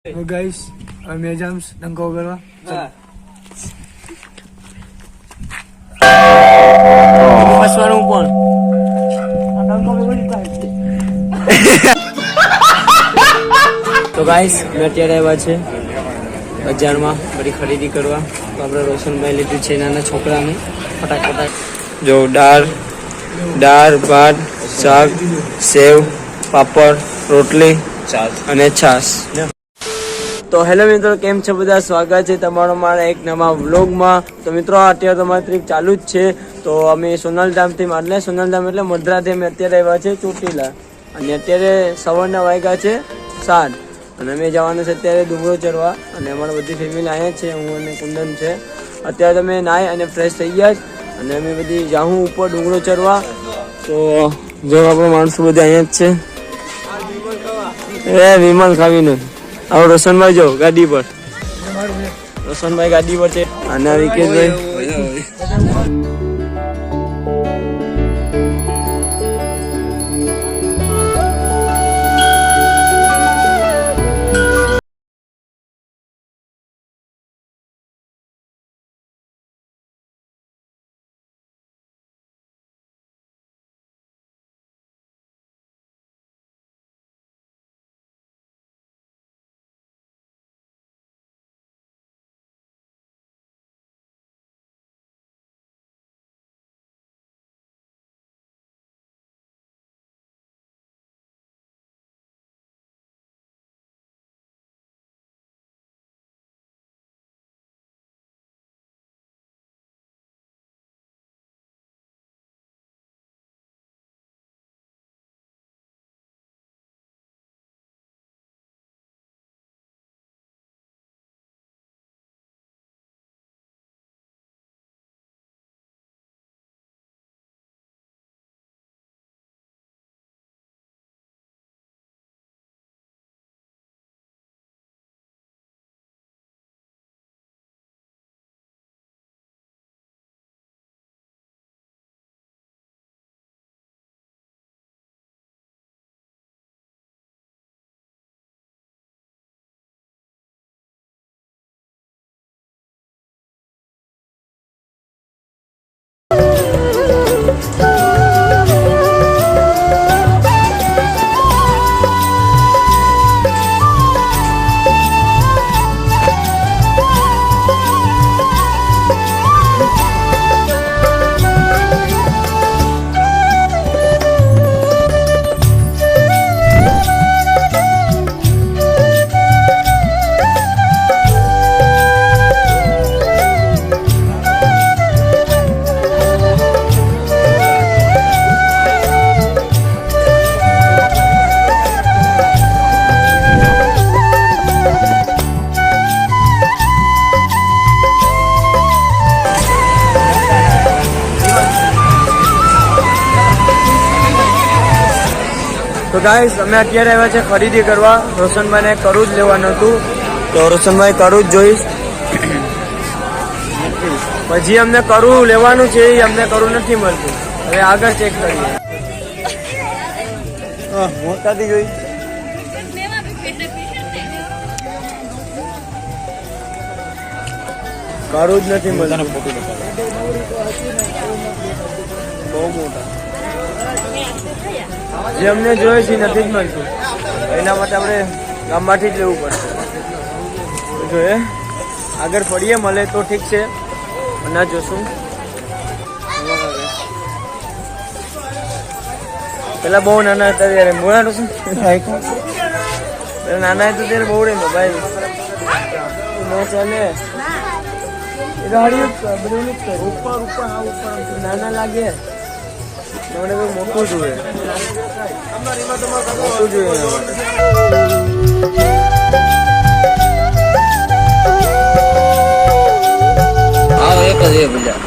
Guys અમે jams ડંકો કરવા ફસવાનું પણ તો ગાઈસ મેં અત્યારે આવ્યા છે બજારમાં બધી ખરીદી કરવા. તો આપણે રોશનભાઈ લીધું છે નાના છોકરાને ફટાક જો દાળ ભાત શાક સેવ પાપડ રોટલી અને છાશ. તો હેલો મિત્રો, કેમ છે બધા? સ્વાગત છે તમારો મારા એક નવા વ્લોગમાં. તો મિત્રો અત્યારે તમારી ટ્રીપ ચાલુ જ છે. તો અમે સોનલધામથી સોનલધામ એટલે મધરાથી અમે અત્યારે આવ્યા છે ચોટીલા, અને અત્યારે સવારના વાગ્યા છે 7 અને અમે જવાનું છે અત્યારે ડુંગરો ચડવા. અને અમારા બધી ફેમિલી અહીંયા છે, હું અને કુંદન છે. અત્યારે તમે નાહી અને ફ્રેશ થઈ ગયા જ અને અમે બધી જાઉં ઉપર ડુંગરો ચડવા. તો જો આપણા માણસો બધા અહીંયા જ છે. વિમલ ખાવીને હવે રોશનભાઈ જો ગાડી પર, રોશનભાઈ ગાડી પર છે અને વિકેશભાઈ. તો ગાઈસ અમે અત્યારે આવ્યા છે ખરીદી કરવા. રોશનભાઈને કરું જ લેવાનું હતું, તો રોશનભાઈ કરું જ જોઈશ. પછી અમને કરું લેવાનું છે, એ અમને કરું નથી મળતું. હવે આગળ ચેક કરીએ. મોટાથી જોઈ કરું જ નથી મળતું, બહુ મોટા જે અમને જોઈએ છે નથી જ મળતું. એના માટે આપણે ગામમાંથી જ લેવું પડશે. જોઈએ આગળ ફરીએ, મળે તો ઠીક છે, ના જોશું. પેલા બહુ નાના હતા ત્યારે મોડા શું નાના હતા ત્યારે બહુ રે ભાઈ ન ચાલે. નાના લાગે, મોટું જોઈએ, મોટું જોઈએ. હા એક જ બધા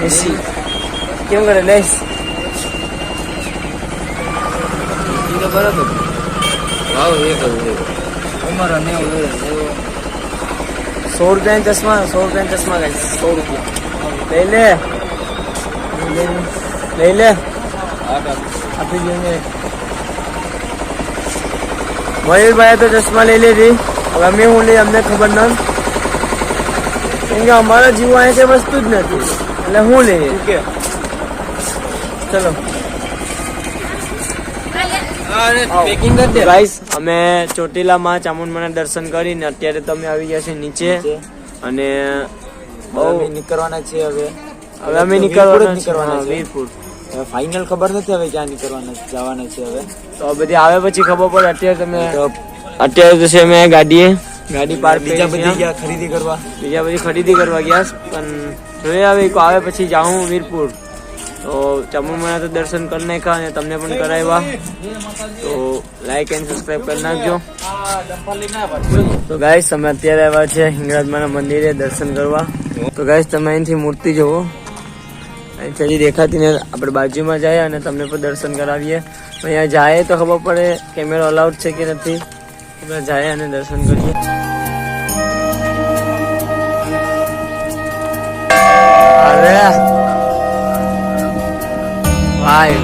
એસી કેમ કરે લઈશ બરાબર. હા એક જ અમારા 90 રૂપિયા ચશ્મા, 100 રૂપિયા ચશ્મા ગાઈસ, 100 રૂપિયા લઈ લે આપી દઈએ. મયુરભાઈએ તો ચશ્મા લઈ લીધી. હવે અમે હું લઈ અમને ખબર ન, કેમ કે અમારા જીવો અહીં છે વસ્તુ જ નથી, એટલે હું લઈએ કે ચલો પેકિંગ કરી દે. ગાઈસ અમે ચોટીલામાં ચામુંડમાના દર્શન કરીને અત્યારે તમે આવી ગયા છે નીચે અને બહુ નીકળવાના છે. હવે અમે નીકળવાના છે વીરપુર. ફાઇનલ ખબર નથી હવે ક્યાં નીકળવાના જવાના છે. હવે તો બધી આવે પછી ખબર પડે. અત્યારે તો છે અમે ગાડી પાર્ક બીજા બધી ગયા ખરીદી કરવા, બીજા બધી ખરીદી કરવા ગયા, પણ જોઈએ આવે આવે પછી જાઉં વીરપુર. તો ચામુંડમાના તો દર્શન કરી નાખ્યા અને તમને પણ કરાવ્યા. તો લાઈક એન્ડ સબસ્ક્રાઈબ કરી નાખજો. તો ગાઈસ અમે અત્યારે આવ્યા છે હિંગળાજમાના મંદિરે દર્શન કરવા. તો ગાઈસ તમે અહીંથી મૂર્તિ જોવો, અહીંથી હજી દેખાતી ને આપણે બાજુમાં જાય અને તમને પણ દર્શન કરાવીએ. અહીંયા જાય તો ખબર પડે કેમેરો અલાઉડ છે કે નથી. આપણે જાય અને દર્શન કરીએ. અરે ભાઈ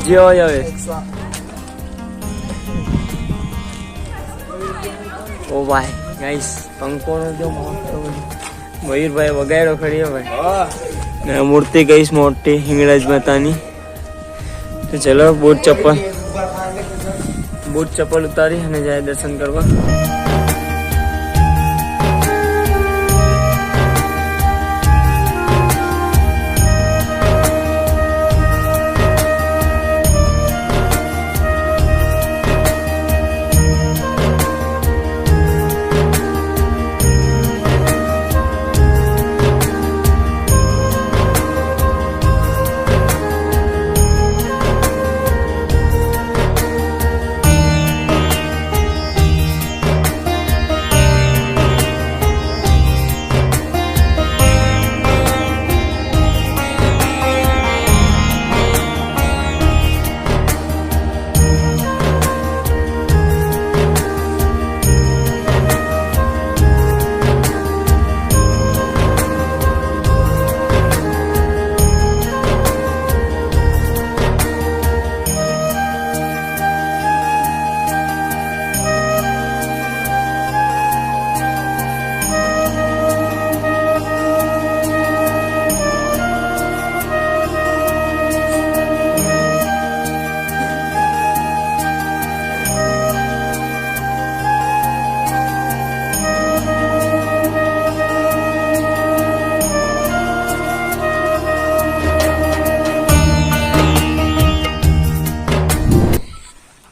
હજી હોય હવે. ઓ ભાઈ ગાઈસ કંકોનો જો મયુરભાઈ વગાડ્યો ખરી ભાઈ. મૂર્તિ ગઈશ મોટી હિંગળાજ માતાની. તો ચલો બૂટ ચપ્પલ ઉતારી અને જાય દર્શન કરવા.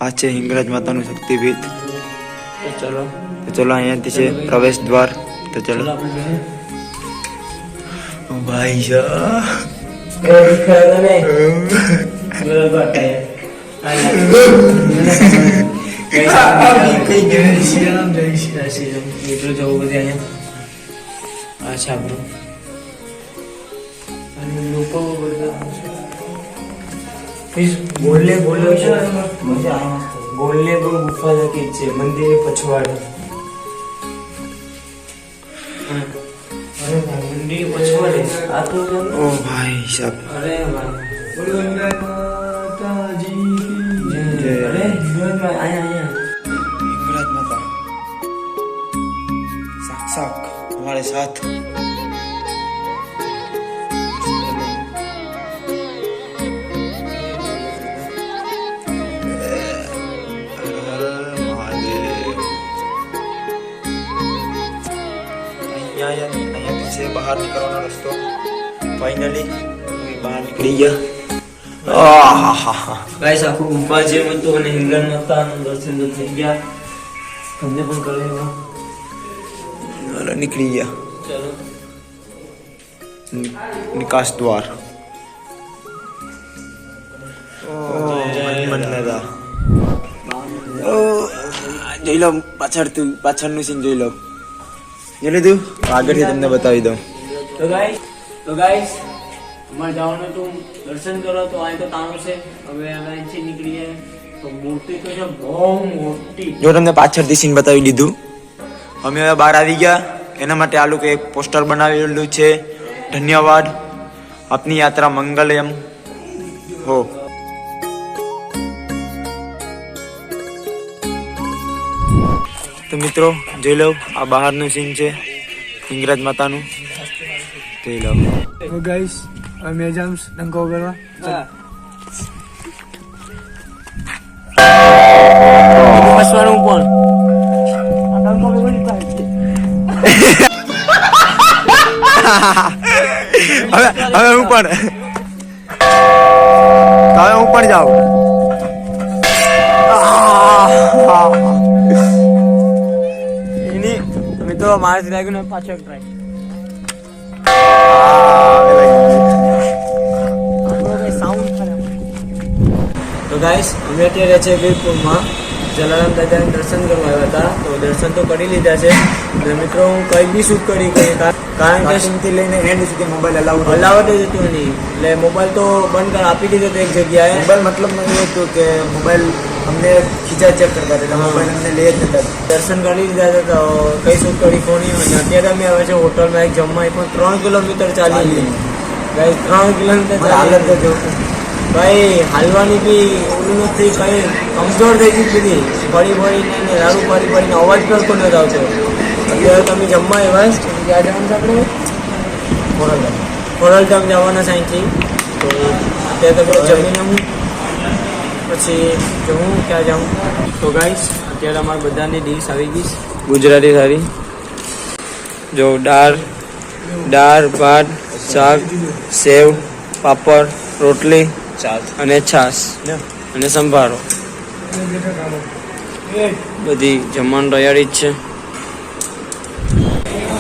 આ છે હિંગળાજ માતાનું શક્તિપીઠ. ચલો ચલો અહીંયાથી છે પ્રવેશ દ્વાર. તો ચલો ભાઈ મિત્રો જવું બધે અહીંયા. અચ્છા બ્રો લોકો બોલને બોલો છે બોલને બહુ ગુફા લખી છે મંદિરે પછવાડે. અરે મંદિર પછવાડે આ તો ઓ ભાઈ સાહેબ. અરે हिंगराज माता साक्षात हमारे साथ. અહીંયા से બહાર નીકળવાનો રસ્તો. ફાઇનલી બહાર નીકળી ગયા. ગાઈસ આખું ગુફા જેમ હતું અને હિંગળાજ માતાનું દર્શન તો થઈ ગયા. તમને પણ કરાવ્યા. નીકળી ગયા. ચલો નિકાસ દ્વાર. જોઈ લો પાછળનું સીન જોઈ લો. જોઈ લીધું આગળથી તમને બતાવી દઉં. તો ગાઈસ અમારે જવાનું હતું દર્શન કરવા. તો અહીં તો તાણું છે. હવે અહીંથી નીકળીએ. તો મૂર્તિ તો છે બહુ મોટી. જો તમને પાછળથી સીન બતાવી દીધું. અમે હવે બહાર આવી ગયા. એના માટે આ લોકો એક પોસ્ટર બનાવેલું છે ધન્યવાદ. अपनी यात्रा मंगलम हो। तो मित्रों જોઈ લો આ બહારનું સીન છે હિંગરાજ માતાનું જોઈ લો। તો ગાઈસ અમે જામ્સ ડંકો કરવા બસવાનું પણ ડંકો બગડી હવે હું પણ જાઉં। એની મિત્રો મારે લાગ્યું ને પાછો એક ટ્રાય તો ગાઈસ અમે અત્યારે છે વીરપુરમાં જલારામ દાદાને દર્શન કરવા આવ્યા હતા। તો દર્શન તો કરી લીધા છે અને મિત્રો હું કઈ બી શૂટ કરી કારણ કે થી લઈને એન્ડ સુધી મોબાઈલ અલાઉડ હલાવટ જ હતું નહીં એટલે મોબાઈલ તો બંધ કર આપી દીધો હતો એક જગ્યાએ। મોબાઈલ મતલબ એ હતું કે મોબાઈલ અમને ખીચા ચેક કરતા હતા, મોબાઈલ અમને લઈ જ નતા। દર્શન કરી લીધા હતા તો કઈ શૂટ કરી કોની અને અત્યારે અમે આવે છે હોટલમાં એક જમવા પણ 3 કિલોમીટર ચાલી ગાઈસ 3 કિલોમીટર હાલત તો જો ભાઈ હાલવાની બી ઓલું નથી કઈ કમજોર થઈ ગઈ બધી ફરી ફરીને રાડું ફરી ફરીને અવાજ કરતો નથી આવતો। અત્યારે તમે જમવા એવા ક્યાં જવાનું છે આપણે ખોરલધામ જવાના સાઈનથી તો અત્યારે તો જમીને હું પછી જવું ક્યાં જાઉં। તો ગાઈસ અત્યારે અમારે બધાની ડીશ આવી ગઈ ગુજરાતી થાળી જો દાળ ભાત શાક સેવ પાપડ રોટલી અને છાશ અને સંભારો બધી જમવાની તૈયારી જ છે।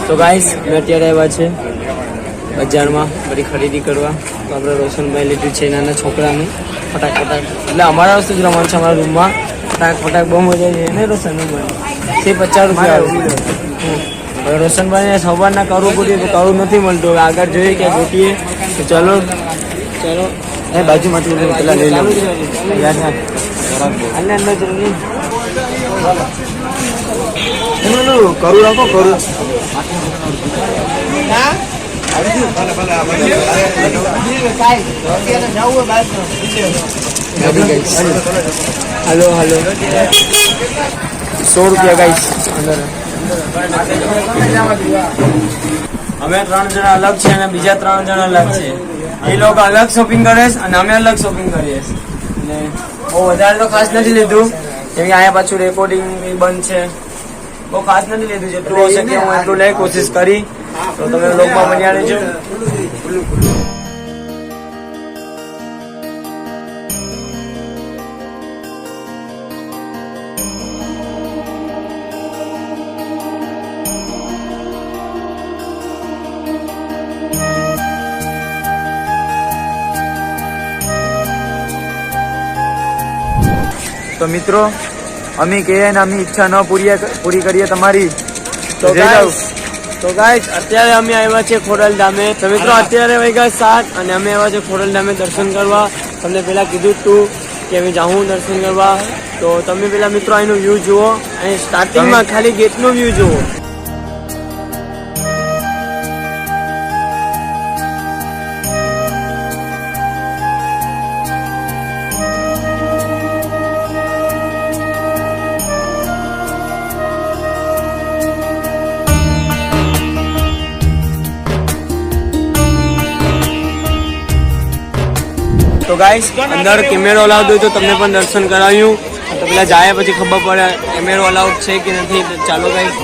તો ગાઈસ અમે અત્યારે આવ્યા છે બજારમાં બધી ખરીદી કરવા તો આપણે રોશનભાઈ લીધું છે નાના છોકરાનું ફટાક એટલે અમારા વસ્તુ જ રમવાનું છે અમારા રૂમમાં ફટાક બહુ મજા છે ને રોશનભાઈ તે 50 રૂપિયા હવે રોશનભાઈને સવારના કરવું પડ્યું તો કરવું નથી મળતું હવે આગળ જોઈએ કે ગોતીએ તો ચલો એ બાજુમાંથી પેલા લઈ લો અંદર જલ્દી કરું રાખો કરું હાલો 100 રૂપિયા ગાઈસ અંદર અમે 3 જણા અલગ છે અને બીજા 3 જણા અલગ છે। એ લોકો અલગ શોપિંગ કરે છે અને અમે અલગ શોપિંગ કરીએ છીએ અને બહુ વધારે તો ખાસ નથી લીધું કેમ કે અહીંયા પાછું રેકોર્ડિંગ બંધ છે બહુ ખાસ નથી લીધું જેટલું હશે કે હું એટલું લઈ કોશિશ કરી તો તમે લોકમાં બન્યા રહેજો। તો મિત્રો અમે કહીએ ને અમે ઈચ્છા ન પૂરી કરીએ તમારી તો ગાઈસ અત્યારે અમે આવ્યા છે ખોડલધામે। તો મિત્રો અત્યારે વાગ્યા 7 અને અમે આવ્યા છે ખોડલધામે દર્શન કરવા। તમને પેલા કીધું તું કે અમે જાઉં દર્શન કરવા તો તમે પેલા મિત્રો અહીંનો વ્યૂ જુઓ અને સ્ટાર્ટિંગમાં ખાલી ગેટનો વ્યૂ જુઓ। તો ગાઈસ અંદર કેમેરો અલાઉડ હોય તો તમને પણ દર્શન કરાવ્યું તો પેલા જાય પછી ખબર પડે કેમેરો અલાઉડ છે કે નથી। ચાલો ગાઈસ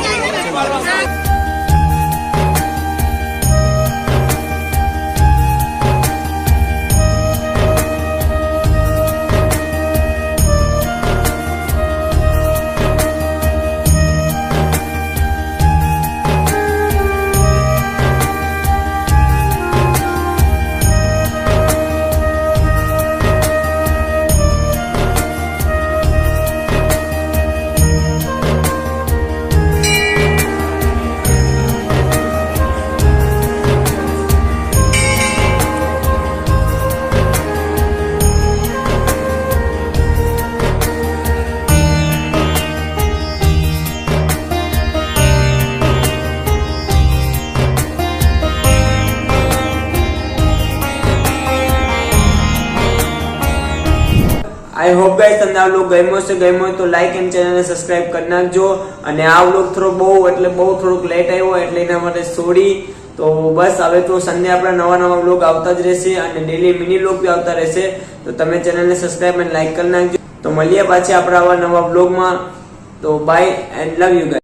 આઈ હોપ ગાઈસ તમને આ વ્લોગ ગમ્યો હોય તો લાઈક એન્ડ ચેનલને સબસ્ક્રાઇબ કરી નાખજો. અને આ વ્લોગ થોડોક લેટ આવ્યો એટલે એના માટે સોરી. તો બસ હવે તો સન્ડે આપણા નવા વ્લોગ આવતા જ રહેશે અને ડેલી મિની વ્લોગ બી આવતા રહેશે. તો તમે ચેનલને સબસ્ક્રાઇબ અને લાઈક કરી નાખજો. તો મળીએ પાછા આપણા આવા નવા વ્લોગમાં. તો bye and love you guys.